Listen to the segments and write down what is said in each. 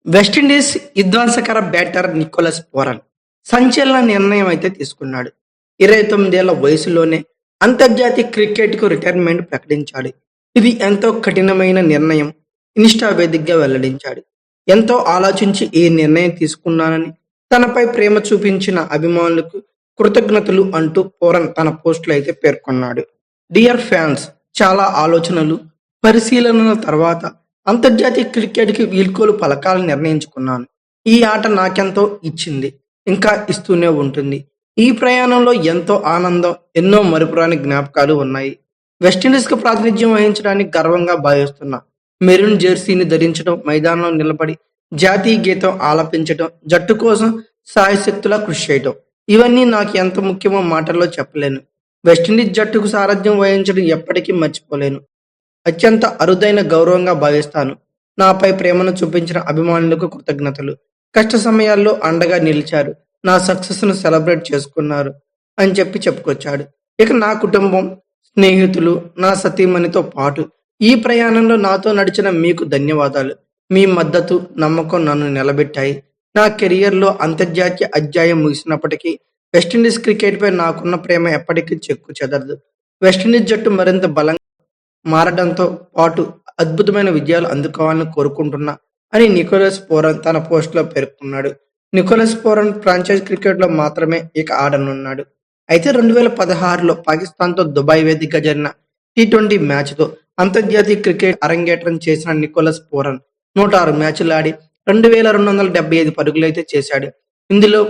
West Indies విధ్వంసకర batter Nicholas Pooran సంచలన నిర్ణయం అయితే తీసుకున్నాడు. 29 ఏళ్ల వయసులోనే అంతర్జాతీయ క్రికెట్‌కు రిటైర్మెంట్ ప్రకటించాడు. ఇది ఎంతో కఠినమైన నిర్ణయం ఇన్‌స్టా వేదికగా వెల్లడించాడు. ఎంతో ఆలోచించి ఈ నిర్ణయం తీసుకున్నానని, తనపై ప్రేమ చూపించిన అభిమానులకు కృతజ్ఞతలు అంటూ పోరన్ తన పోస్ట్‌లో అయితే పేర్కొన్నాడు. డియర్ ఫ్యాన్స్, చాలా ఆలోచనలు, పరిశీలనల తర్వాత అంతర్జాతీయ క్రికెట్‌కి వీడ్కోలు పలకాలని నిర్ణయించుకున్నాను. ఈ ఆట నాకెంతో ఇచ్చింది. ఇంకా ఇస్తూనే ఉంటుంది. ఈ ప్రయాణంలో ఎంతో ఆనందం, ఎన్నో మరుపురాని జ్ఞాపకాలు ఉన్నాయి. వెస్టిండీస్‌కు ప్రాతినిధ్యం వహించడానికి గర్వంగా భావిస్తున్నా. మెరూన్ జెర్సీని ధరించడం, మైదానంలో నిలబడి జాతీయ గీతం ఆలపించడం, జట్టు కోసం శాయశక్తులా కృషి చేయటం, ఇవన్నీ నాకు ఎంత ముఖ్యమో మాటల్లో చెప్పలేను. వెస్టిండీస్ జట్టుకు సారథ్యం వహించడం ఎప్పటికీ మర్చిపోలేను. అత్యంత అరుదైన గౌరవంగా భావిస్తాను. నాపై ప్రేమను చూపించిన అభిమానులకు కృతజ్ఞతలు. కష్ట సమయాల్లో అండగా నిలిచారు. నా సక్సెస్‌ను సెలబ్రేట్ చేసుకున్నారు అని చెప్పుకొచ్చాడు. ఇక నా కుటుంబం, స్నేహితులు, నా సతీమణితో పాటు ఈ ప్రయాణంలో నాతో నడిచిన మీకు ధన్యవాదాలు. మీ మద్దతు, నమ్మకం నన్ను నిలబెట్టాయి. నా కెరియర్‌లో అంతర్జాతీయ అధ్యాయం ముగిసినప్పటికీ వెస్టిండీస్ క్రికెట్‌పై నాకున్న ప్రేమ ఎప్పటికీ చెక్కు చెదరదు. వెస్టిండీస్ జట్టు మరింత బలంగా మారడంతో పాటు అద్భుతమైన విజయాలు అందుకోవాలని కోరుకుంటున్నా అని నికోలస్ పోరన్ తన పోస్టులో పేర్కొన్నాడు. నికోలస్ పోరన్ ఫ్రాంచైజ్ క్రికెట్లో మాత్రమే ఇక ఆడనున్నాడు. అయితే 2016లో పాకిస్తాన్తో దుబాయ్ వేదికగా జరిగిన టీ20 మ్యాచ్తో అంతర్జాతీయ క్రికెట్ అరంగేట్రం చేసిన నికోలస్ పోరన్ 106 మ్యాచ్లు ఆడి 2275 పరుగులైతే చేశాడు. ఇందులో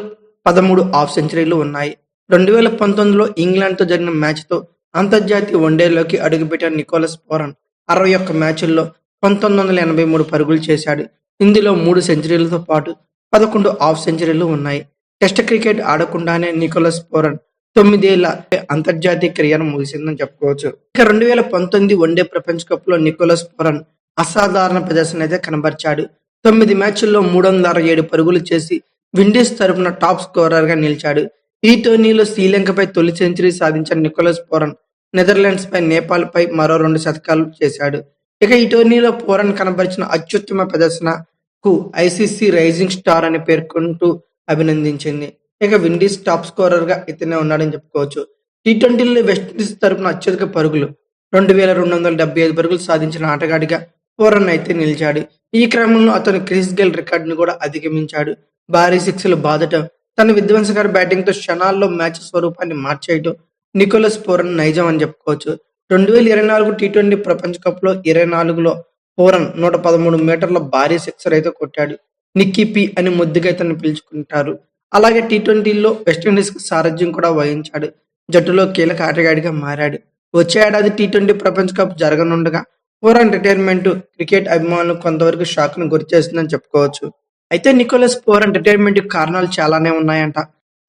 13 హాఫ్ సెంచరీలు ఉన్నాయి. 2019లో ఇంగ్లాండ్తో జరిగిన మ్యాచ్తో అంతర్జాతీయ వన్డేలోకి అడుగుపెట్టిన నికోలస్ పోరన్ 61 మ్యాచ్ల్లో 1983 పరుగులు చేశాడు. ఇందులో 3 సెంచరీలతో పాటు 11 హాఫ్ సెంచరీలు ఉన్నాయి. టెస్ట్ క్రికెట్ ఆడకుండానే నికోలస్ పోరన్ 9 ఏళ్ల అంతర్జాతీయ కెరియర్ ముగిసిందని చెప్పుకోవచ్చు. ఇక 2019 వన్డే ప్రపంచ కప్లో నికోలస్ పోరన్ అసాధారణ ప్రదర్శన అయితే కనబరిచాడు. 9 మ్యాచ్ల్లో 367 పరుగులు చేసి విండీస్ తరపున టాప్ స్కోరర్గా నిలిచాడు. ఈ టోర్నీలో శ్రీలంకపై తొలి సెంచరీ సాధించిన నికోలస్ పోరన్ నెదర్లాండ్స్ పై, నేపాల్ పై మరో 2 శతకాలు చేశాడు. ఇక ఈ టోర్నీలో పోరన్ కనబరిచిన అత్యుత్తమ ప్రదర్శనకు ఐసీసీ రైజింగ్ స్టార్ అని పేర్కొంటూ అభినందించింది. ఇక విండీస్ టాప్ స్కోరర్ గా ఇతనే ఉన్నాడని చెప్పుకోవచ్చు. టీ20లో వెస్టిండీస్ తరపున అత్యధిక పరుగులు 2275 పరుగులు సాధించిన ఆటగాడిగా పోరన్ అయితే నిలిచాడు. ఈ క్రమంలో అతను క్రిస్ గేల్ రికార్డును కూడా అధిగమించాడు. భారీ సిక్స్లు బాదటం, తన విధ్వంసకర బ్యాటింగ్ తో క్షణాల్లో మ్యాచ్ స్వరూపాన్ని మార్చేయటం నికోలస్ పోరన్ నైజం అని చెప్పుకోవచ్చు. 2024 టీ20 ప్రపంచ కప్ లో 24లో పోరన్ 113 మీటర్ల భారీ సిక్సర్ అయితే కొట్టాడు. నిక్కీ పి అని ముద్దుగా ఇతన్ని పిలుచుకుంటారు. అలాగే టీ20లో వెస్టిండీస్ కు సారథ్యం కూడా వహించాడు. జట్టులో కీలక ఆటగాడిగా మారాడు. వచ్చే ఏడాది టీ20 ప్రపంచ కప్ జరగనుండగా పోరన్ రిటైర్మెంట్ క్రికెట్ అభిమానులు కొంతవరకు షాక్ ను గురిచేస్తుందని చెప్పుకోవచ్చు. అయితే నికోలస్ పోరన్ రిటైర్మెంట్ కారణాలు చాలానే ఉన్నాయంట.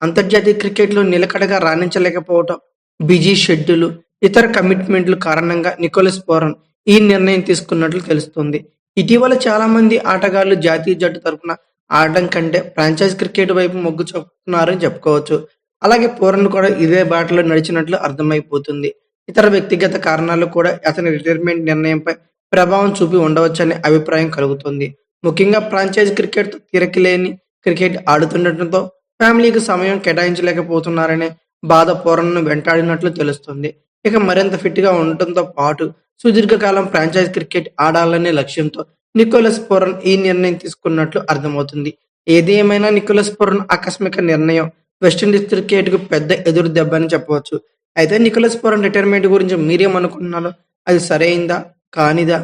అంతర్జాతీయ క్రికెట్ లో నిలకడగా రాణించలేకపోవటం, బిజీ షెడ్యూల్, ఇతర కమిట్మెంట్ల కారణంగా నికోలస్ పోరన్ ఈ నిర్ణయం తీసుకున్నట్లు తెలుస్తుంది. ఇటీవల చాలా మంది ఆటగాళ్లు జాతీయ జట్టు తరపున ఆడడం కంటే ఫ్రాంచైజ్ క్రికెట్ వైపు మొగ్గు చూపుతున్నారని చెప్పుకోవచ్చు. అలాగే పోరన్ కూడా ఇదే బాటలో నడిచినట్లు అర్థమైపోతుంది. ఇతర వ్యక్తిగత కారణాలు కూడా అతని రిటైర్మెంట్ నిర్ణయంపై ప్రభావం చూపి ఉండవచ్చనే అభిప్రాయం కలుగుతుంది. ముఖ్యంగా ఫ్రాంచైజ్ క్రికెట్ తిరగలేని క్రికెట్ ఆడుతుండటంతో ఫ్యామిలీకి సమయం కేటాయించలేకపోతున్నారనే బాధ పోరన్ను వెంటాడినట్లు తెలుస్తుంది. ఇక మరింత ఫిట్ గా ఉండటంతో పాటు సుదీర్ఘకాలం ఫ్రాంచైజ్ క్రికెట్ ఆడాలనే లక్ష్యంతో నికోలస్ పోరన్ ఈ నిర్ణయం తీసుకున్నట్లు అర్థమవుతుంది. ఏది ఏమైనా నికోలస్ పోరన్ ఆకస్మిక నిర్ణయం వెస్టిండీస్ క్రికెట్ కు పెద్ద ఎదురు దెబ్బ అని చెప్పవచ్చు. అయితే నికోలస్ పోరన్ రిటైర్మెంట్ గురించి మీరేమనుకుంటున్నారు? అది సరైందా, కానిదా,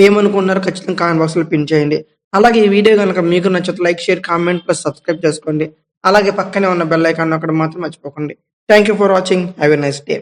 ఏమనుకుంటున్నారో ఖచ్చితంగా కామెంట్ బాక్స్ లో పిన్ చేయండి. అలాగే ఈ వీడియో కనుక మీకు నచ్చితే like, share, comment plus subscribe చేసుకోండి. అలాగే పక్కనే ఉన్న బెల్ ఐకాన్ నొక్కడం మాత్రం మర్చిపోకండి. Thank you for watching. Have a nice day.